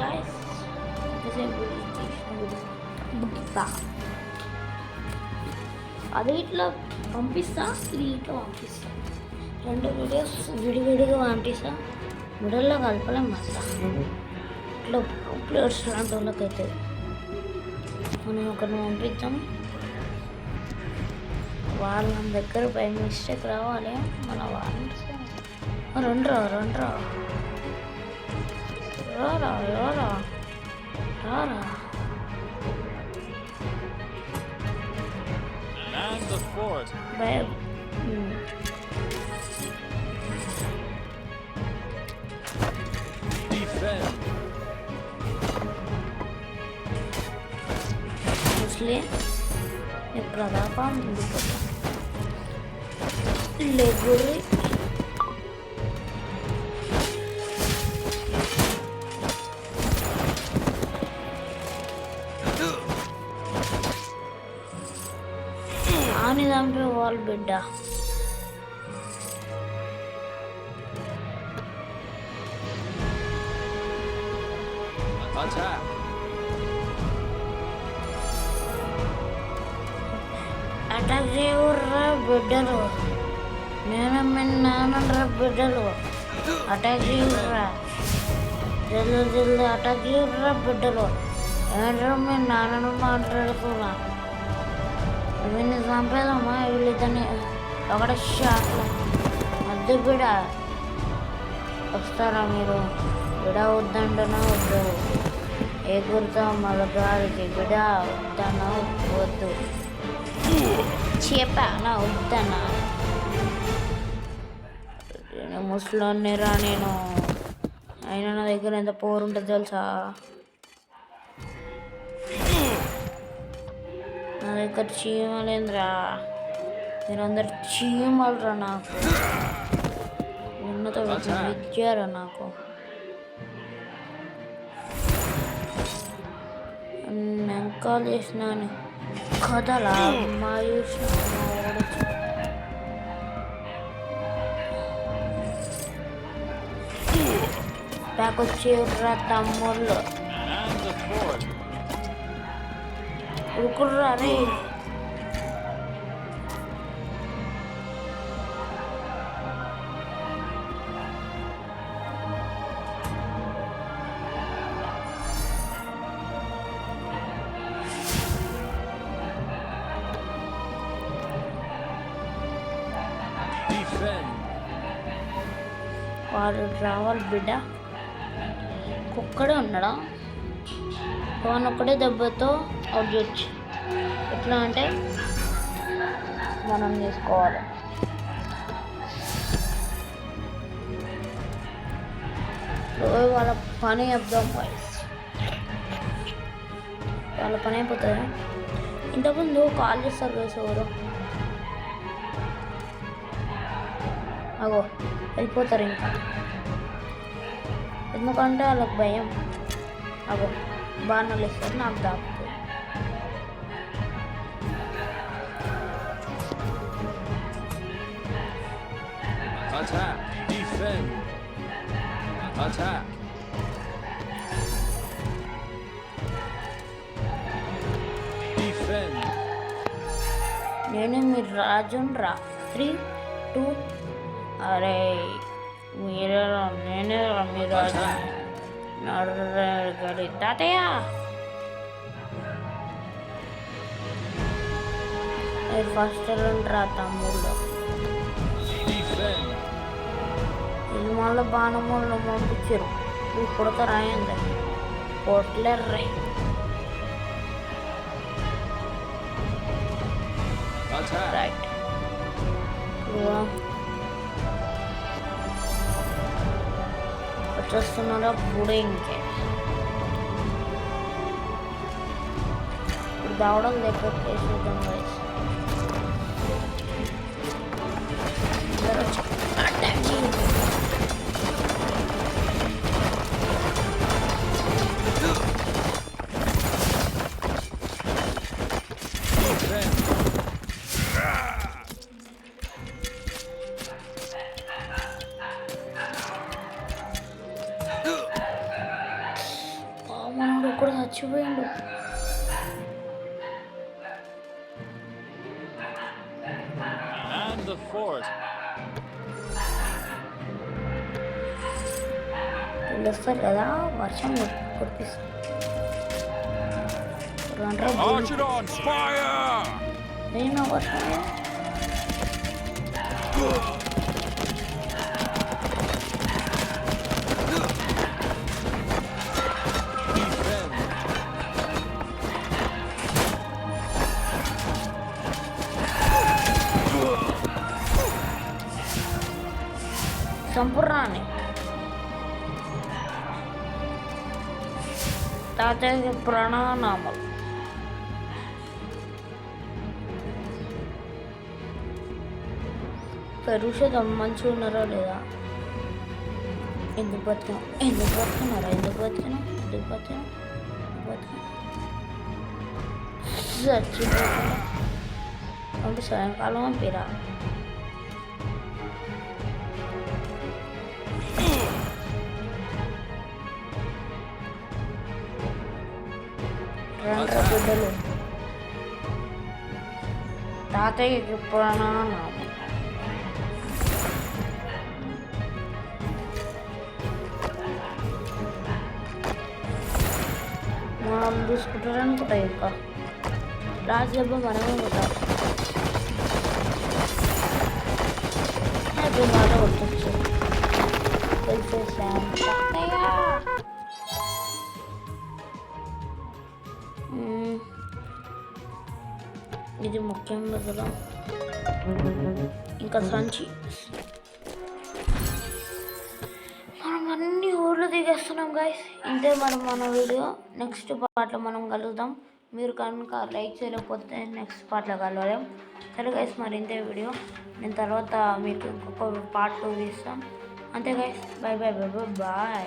Guys బుక్కిస్తా అది ఇట్లా పంపిస్తా, ఇది ఇట్లా పంపిస్తా. రెండు వీడియోస్ విడివిడిగా పంపిస్తా, మిడల్లో కలపలేం అట్లా. ఇట్లా ప్లేయర్స్ లాంటి వాళ్ళకైతే మనం ఒకరిని పంపిద్దాం, వాళ్ళ దగ్గర బై మిస్టేక్ రావాలి. మన వాళ్ళు రండ్రా రండ్రా రారా రారా రారా. భయం ముస్లిం ఎప్పుడు దాకా ముందుకు లేగురి ఆని దాంట్లో వాళ్ళు బిడ్డ అటాక్ చేయర్రా బిడ్డలు, నేను మీ నాన్నరా బిడ్డలు, అటాక్ చేయర్రా, జల్ది జల్ది అటాక్ చేయర్రా బిడ్డలు. ఏంట్రా మీ నాన్నను మాట్లాడుతున్నా, వీళ్ళని చంపేదమ్మా, వీళ్ళిద్దరిని ఒకట షాట్లో. వద్దు బిడ, వస్తారా మీరు? బిడ వద్దంటనా వద్దు, ఎగురుతాం మళ్ళీ గాలికి. బిడ వద్దనా వద్దు, చెప్పానా వద్దనా? నేను ముసలోనిరా నేను, అయినా నా దగ్గర ఎంత పవర్ ఉంటుంది తెలుసా? నా దగ్గర చీమలేంద్రా, మీరందరు చీమలరా, నాకు ఉన్నత విద్యారా నాకు. ఎంకాల్ చేసినాను కథలా మా చూసిన బ్యాక్ వచ్చేర్రా తమ్ముళ్ళు, ఉరుకుర్రా రే. వాడు రావాలి బిడ్డ, ఒక్కడే ఉన్నాడా? వాన్ ఒక్కడే దెబ్బతో అవుట్ చేయొచ్చు. ఎట్లా అంటే మనం తీసుకోవాలి. వాళ్ళ పని చెప్దాం, వాళ్ళ పని అయిపోతుంది. ఇంతకుముందు కాల్ చేస్తారు కదా ఎవరు, అగో వెళ్ళిపోతారు ఇంకా, ఎందుకంటే వాళ్ళకి భయం. అగో బాణాలు ఇస్తారు, నాకు దాపుతుంది. Attack! Defend! Attack! Defend! నేను మీరు రాజును రా. 3, 2. అరే మీరేరా, నేనేరా మీ రాజు. నడగలి తాతయ్య, ఫస్ట్ రా తమ్ముళ్ళు. వీళ్ళు మళ్ళీ బాణముళ్ళు పంపించారు, వీళ్ళు కొడతారు. అయింది కొట్టలేరు రే. రైట్ వచ్చేస్తున్నారా పుడే. ఇంకే ఇప్పుడు దావడం లేకపోతే చూద్దాం గైస్. అటాక్ చేయండి. చచ్చిపోయిండు. And the fort. వీళ్ళు వస్తారు కదా, వర్షం కురిపిస్తారు. Archidons, fire! నేను వర్షం Defend. సంపూర్ణాన్ని తాతయ్య ప్రణామాలు. పరుషం మంచిగా ఉన్నారా లేదా? ఎందుకు బతుకున్నారా? చచ్చిపోతున్నా అంటే సాయంకాలం పంపిరా. రండ్రా బిడ్డలు, తాతయ్యకి ప్రణామాలు. మనం చూసుకుంటారనుకుంటా. ఇంకా రాజ్యసభ మనమే ఉంటాం. మాట కొట్టచ్చు. ఇది ముఖ్యంగా కదా. ఇంకా సంచి మనం అన్ని ఊర్లు దిగేస్తున్నాం గైస్. ఇంతే మన వీడియో. నెక్స్ట్ పార్ట్లో మనం కలుద్దాం. మీరు కనుక లైక్ చేయలేకపోతే నెక్స్ట్ పార్ట్లో కలవలేం. సరే గైస్, మరి ఇంతే వీడియో. నేను తర్వాత మీకు ఇంకొక పార్ట్ 2 తీస్తాం. అంతే గైస్, బాయ్.